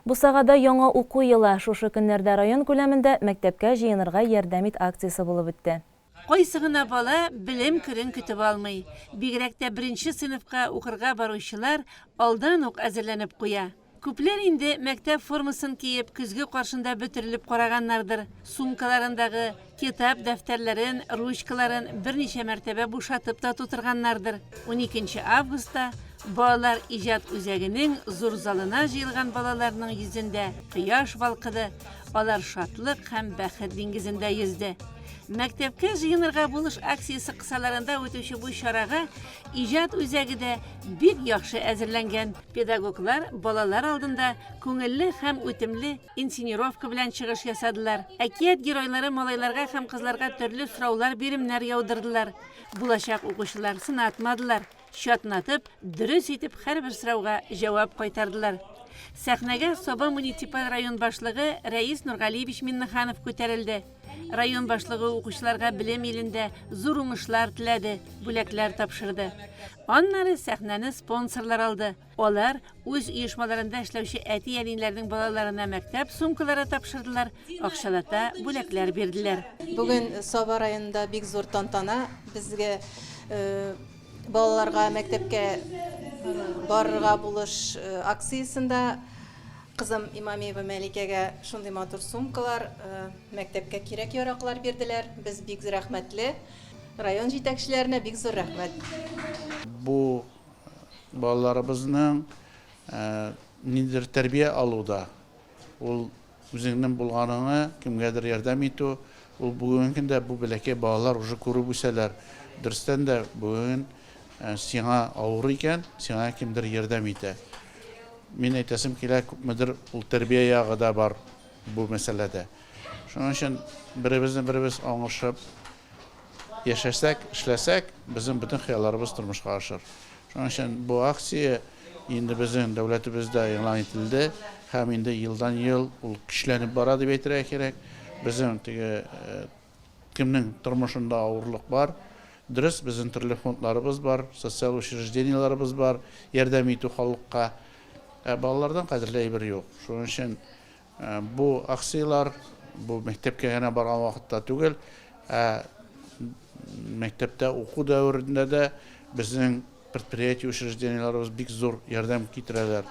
Бу сагада яңа уку елы шушы көннәрдә район күләмендә мәктәпкә җыенырга ярдәм ит акциясе булып үтте. Кайсыгына бала белем кирен көтеп алмый. Бигрәк тә беренче сыйныфка укырга баручылар алдан ук әзерләнеп куя. Күпләр инде мәктәп формасын киеп көзгө каршында бөтерелеп караганнардыр. Сумкаларындагы китап дәфтәрләрен, ручкаларын берничә мәртәбә бушатып та тутырганнардыр. 12 августта балалар иҗат үзәгенең зур залына җыелган балаларның йөзендә кояш балкыды, алар шатлык һәм бәхет диңгезендә йөзде. Мәктәпкә җыенырга булыш акциясе кысаларында үтүче бу чарага иҗат үзәге дә бик яхшы әзерләнгән. Педагоглар балалар алдында күңелле һәм үтемле инсценировка белән чыгыш ясадылар. Әкият геройлары малайларга һәм кызларга төрле сораулар, биремнәр яудырдылар. Булачак укучылар сынатмадылар. Шатнатып, дөрес итеп һәрбер сорауга җавап кайтардылар. Сәхнәгә Саба муниципаль район башлыгы Рәис Нургалиевич Миннеханов күтәрелде. Район башлыгы укучыларга белем илендә зур уңышлар теләде, бүләкләр тапшырды. Аннары сәхнәне спонсорлар алды. Алар үз оешмаларында эшләүче әти-әниләрнең балаларына мәктәп сумкалары тапшырдылар, акчалата бүләкләр бирделәр. Бүген Саба районында бик зур тантана. Безгә балаларга мәктәпкә барырга булыш акциясендә кызым Имамиева Мәликәгә шундый матур сумкалар, мәктәпкә кирәк яраклар бирделәр. Без бик рәхмәтле. Район җитәкчеләренә бик зур рәхмәт. Бу балаларыбызның нидер тәрбия алуда. Ул үзеңнең булганыңа кемгәдер ярдәм итү. Ул бүгенге көндә бу бәләкәй балалар уже күреп үсәләр. Дөрестән дә бүген сиңа авыр икән, сиңа кемдер ярдәм итә. Мин әйтәсем килә, күпмедер ул тәрбия ягы да бар бу мәсьәләдә. Шуның өчен беребез аңлашып яшәсәк, эшләсәк, безнең бөтен хыялларыбыз тормышка ашыр. Шуның өчен бу акция инде безнең дәүләтебездә игълан ителде һәм инде елдан-ел ул көчләнеп бара дип әйтергә кирәк. Безнең теге кемнең тормышында авырлык бар, дөрес, безнең төрле фондларыбыз бар, социаль учрежденияларыбыз бар, ярдәм итү халыкка. Балалардан кадерле әйбер юк. Шуның өчен бу акциялар бу мәктәпкә генә барган вакытта түгел, мәктәптә уку дәверендә дә безнең предприятие учрежденияларыбыз бик зур ярдәм китерәләр.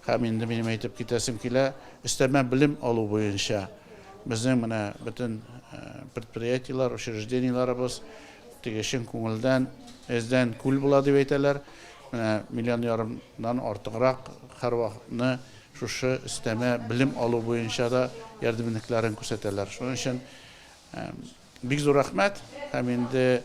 Һәм инде минем әйтеп китәсем килә, өстәмә белем алу буенча безнең менә бөтен предприятиелар, учрежденияларыбыз теге чын күңелдән, эздән күл була дип әйтәләр. Менә миллион ярымнан артыграк һәр вакытны шушы өстәмә белем алу буенча да ярдәмлекләрен күрсәтәләр. Шуның өчен бик зур рәхмәт һәм инде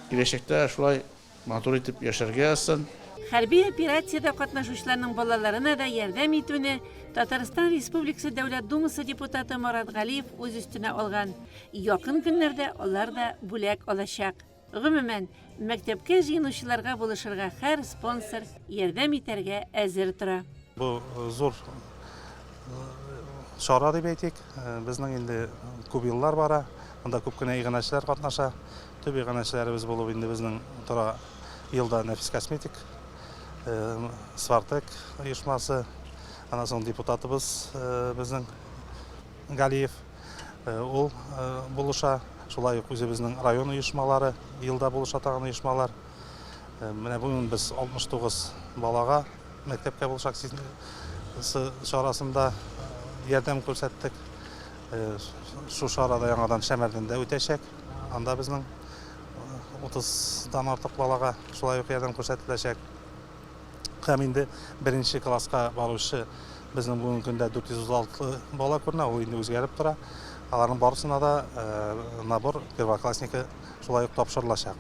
киләчәктә шулай матур итеп яшәргә язсын. Хәрби операциядә катнашучыларның балаларына да ярдәм итүне Татарстан Республикасы Дәүләт Думасы депутаты Марат Галиев үз өстенә алган. Якын көннәрдә алар да бүләк алачак. Гомумән, мәктәпкә җыенучыларга булышырга һәр спонсор ярдәм итәргә әзер тора. Бу зур чара дип әйтик. Безнең инде күп еллар бара. Монда күп кенә иганәчеләр катнаша. Төп иганәчеләребез булып инде безнең тора елда Нәфис Косметик, Свартек оешмасы, аннан соң депутатыбыз безнең Галиев. Ул булыша. Шулай ук үзебезнең район оешмалары, елда булыша торган оешмалар. Менә бүген без 69 балага мәктәпкә булыш акциясе чарасында ярдәм күрсәттек. Шу чарада яңадан Шәмәрдәндә үтәчәк. Анда безнең 30-дан артык балага шулай ук ярдәм күрсәтеләчәк. Һәм инде беренче класска баручы безнең бүгенге көндә 436 бала күренә, ул инде үзгәреп тора. Аларның барысына да набор первоклассника шулай ук тапшырылачак.